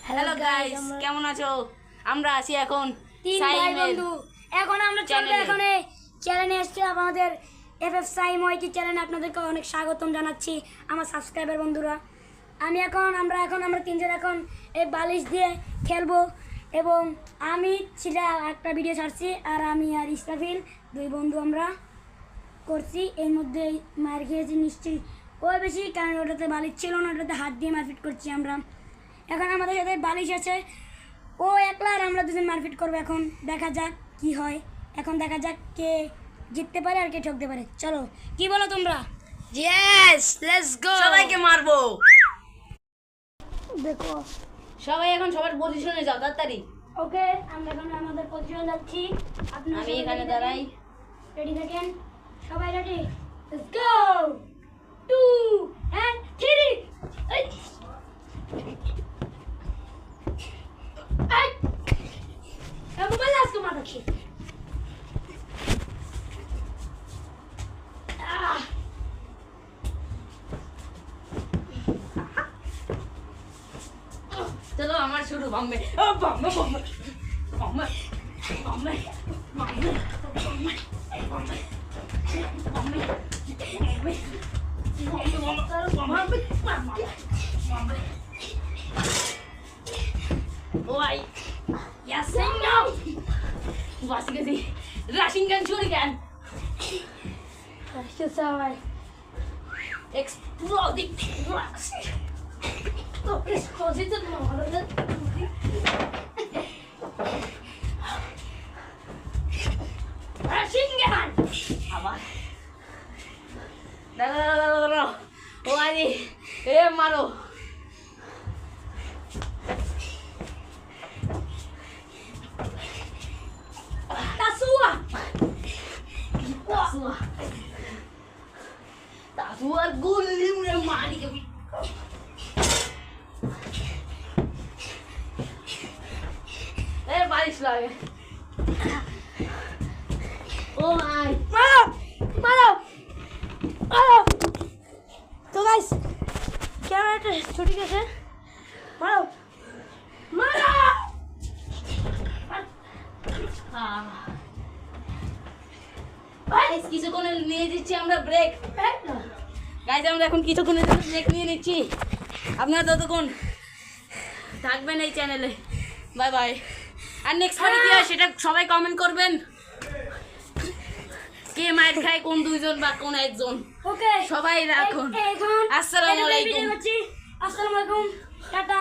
Hello guys, কেমন আছো? আমরা আছি এখন তিন ভাই বন্ধু। এখন আমরা চলবে এখন এই চ্যানেলে এসেছি আমাদের এফএফ সাইম ওয়াইটি চ্যানেলে আপনাদেরকে অনেক স্বাগতম জানাচ্ছি আমার সাবস্ক্রাইবার বন্ধুরা। আমরা এখন তিনজন এখন এই বালিশ দিয়ে খেলবো এবং আমি ছিলা একটা ভিডিও ছাড়ছি আর আমি আর ইসরাফিল দুই বন্ধু আমরা করছি। এর মধ্যে মার খেয়েছি নিশ্চয়ই ওই বেশি, কারণ ওটাতে বালিশ ছিল না, ওটাতে হাত দিয়ে মারপিট করছি আমরা। এখন আমাদের সাথে বালিশ আছে, ও একলা আর আমরা দুজন মারপিট করবো। এখন দেখা যাক কি হয়, এখন দেখা যাক কে জিততে পারে আর কে ঠকতে পারে। চলো, কি বলো তোমরা? Yes, let's go. সবাইকে মারবো। দেখো সবাই এখন সবার পজিশনে যাও তাড়াতাড়ি। ওকে, আমরা এখন আমাদের পজিশনে যাচ্ছি। আমি এখানে দাঁড়াই। রেডি থাকেন সবাই? Ready, let's go. 2 and 3 Kamu balas ke mata ki? চলো আমার শুরু। Bombay Bombay Bombay Bombay Bombay Bombay Bombay Oi, yes and no. Was gesi? Rushing gun, shooting gun. Acho sawai. Exploding drugs. To explosive no. Rushing gun. Apa? No. Wani, maro. Tasua gulim na mani kami. Baris lagi. Oh my. Maro. তো guys, ক্যামেরাটা ছুটি গেছে। মারো। Guys, কিছুক্ষণ নিয়ে দিচ্ছি আমরা break. Guys, আমরা এখন কিছুক্ষণের জন্য ব্রেক নিয়ে নিচ্ছি। আপনারা ততক্ষণ থাকবেন এই চ্যানেলে। Bye bye. আর নেক্সট পার্টি কি হয় সেটা সবাই কমেন্ট করবেন। কে মাইর খায়, কোন দুইজন বা কোন একজন। ওকে, সবাই রাখুন। এখন আসসালামু আলাইকুম। আসসালামু আলাইকুম, টাটা।